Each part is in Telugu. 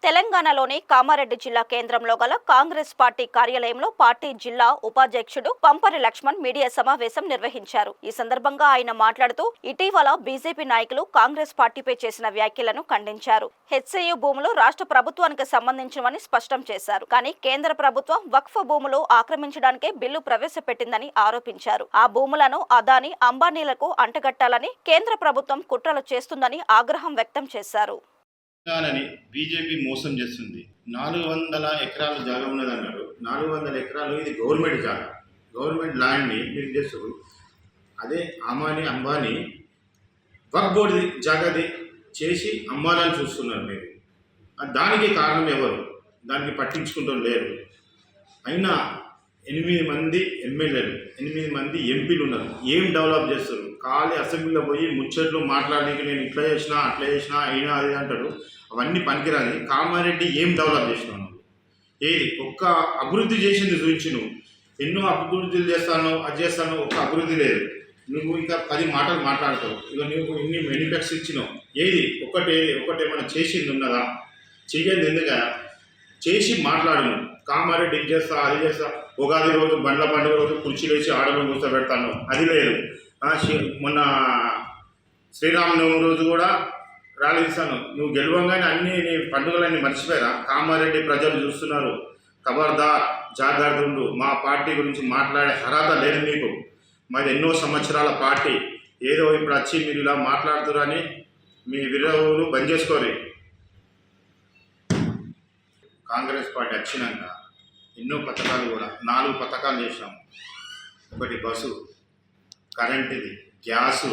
తెలంగాణలోని కామారెడ్డి జిల్లా కేంద్రంలో గల కాంగ్రెస్ పార్టీ కార్యాలయంలో పార్టీ జిల్లా ఉపాధ్యక్షుడు పంపరి లక్ష్మణ్ మీడియా సమావేశం నిర్వహించారు. ఈ సందర్భంగా ఆయన మాట్లాడుతూ ఇటీవల బీజేపీ నాయకులు కాంగ్రెస్ పార్టీపై చేసిన వ్యాఖ్యలను ఖండించారు. హెచ్సియు భూములు రాష్ట్ర ప్రభుత్వానికి సంబంధించినవని స్పష్టం చేశారు. కానీ కేంద్ర ప్రభుత్వం వక్ఫ్ భూములు ఆక్రమించడానికే బిల్లు ప్రవేశపెట్టిందని ఆరోపించారు. ఆ భూములను అదానీ, అంబానీలకు అంటగట్టాలని కేంద్ర ప్రభుత్వం కుట్రలు చేస్తుందని ఆగ్రహం వ్యక్తం చేశారు. బీజేపీ మోసం చేస్తుంది. 400 ఎకరాల జాగా ఉన్నదన్నారు. 400 ఎకరాలు ఇది గవర్నమెంట్ జాగా, గవర్నమెంట్ ల్యాండ్ని మీరు చేస్తారు. అదే అంబానీ వక్ఫ్ బోర్డు జాగాది చేసి అమ్మాలని చూస్తున్నారు. మీరు దానికి కారణం ఎవరు? దానికి పట్టించుకుంటూ లేరు. అయినా 8 మంది ఎమ్మెల్యేలు, 8 మంది ఎంపీలు ఉన్నారు. ఏం డెవలప్ చేస్తారు? ఖాళీ అసెంబ్లీలో పోయి ముచ్చట్లు మాట్లాడడానికి నేను ఇట్లా చేసినా అట్లా చేసినా అయినా అది అంటారు. అవన్నీ పనికిరాని. కామారెడ్డి ఏం డెవలప్ చేసినావు? ఏది ఒక్క అభివృద్ధి చేసింది చూపించి నువ్వు ఎన్నో అభివృద్ధులు చేస్తాను, అది చేస్తాను, ఒక్క అభివృద్ధి లేదు. నువ్వు ఇంకా 10 మాటలు మాట్లాడతావు. ఇక నువ్వు ఇన్ని మెనిఫెక్ట్స్ ఇచ్చినావు. ఏది ఒకటేమైనా చేసింది ఉన్నదా? చెయ్యండి. ఎందుక చేసి మాట్లాడను. కామారెడ్డి ఇది చేస్తా, అది చేస్తా, ఉగాది రోజు బండ్ల పండుగ రోజు కుర్చీలు వేసి ఆడలో కూర్చోబెడతాను, అది లేదు. మొన్న శ్రీరామనవమి రోజు కూడా ర్యాలీ ఇస్తాను. నువ్వు గెలవంగానే అన్ని నీ పండుగలన్నీ మర్చిపోయారా? కామారెడ్డి ప్రజలు చూస్తున్నారు. ఖబర్దార్, జాగ్రత్త ఉండు. మా పార్టీ గురించి మాట్లాడే అర్హత లేదు మీకు. మాది ఎన్నో సంవత్సరాల పార్టీ. ఏదో ఇప్పుడు వచ్చి మీరు ఇలా మాట్లాడుతున్నారని మీ విరోధులు బంద్ చేసుకోరు. కాంగ్రెస్ పార్టీ వచ్చినాక ఎన్నో పథకాలు కూడా 4 పథకాలు చేసినాము. ఒకటి బస్సు, కరెంటుది, గ్యాసు,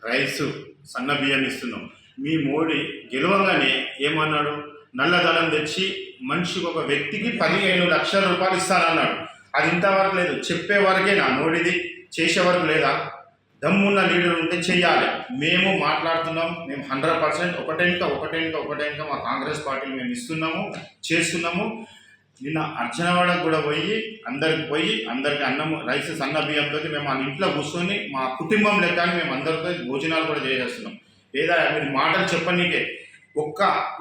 రైసు, సన్న బియ్యం ఇస్తున్నాం. మీ మోడీ గెలవగానే ఏమన్నాడు? నల్లధనం తెచ్చి మనిషికి ఒక వ్యక్తికి 15 లక్షల రూపాయలు ఇస్తానన్నాడు. అది ఇంతవరకు లేదు. చెప్పే వరకే నా మోడీది, చేసే వరకు లేదా? దమ్మున్న లీడర్ ఉంటే చెయ్యాలి. మేము మాట్లాడుతున్నాం. మేము 100% ఒకటే మా కాంగ్రెస్ పార్టీని మేము ఇస్తున్నాము, చేస్తున్నాము. నిన్న అర్జనవాడకు కూడా అందరికి అన్నం, రైస్, సన్న బియ్యంతో మేము ఆ ఇంట్లో కూర్చొని మా కుటుంబం లెక్క మేము అందరితో భోజనాలు కూడా చేసేస్తున్నాం. లేదా మీరు మాటలు చెప్పనీకే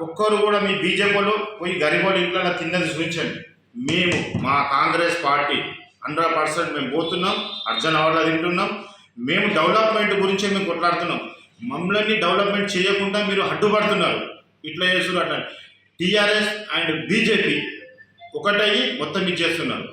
ఒక్కరు కూడా మీ బీజేపీ వాళ్ళు పోయి గరీబోళ్ళ ఇంట్లో తిన్నది చూపించండి. మేము మా కాంగ్రెస్ పార్టీ 100% మేము పోతున్నాం, అర్జనవాడలో తింటున్నాం. మేము డెవలప్మెంట్ గురించి మేము కొట్లాడుతున్నాం. మమ్మల్ని డెవలప్మెంట్ చేయకుండా మీరు అడ్డుపడుతున్నారు. ఇట్లా చేస్తున్నారు. అట్లా టీఆర్ఎస్ అండ్ బీజేపీ ఒకటయ్యి మొత్తం ఇచ్చేస్తున్నారు.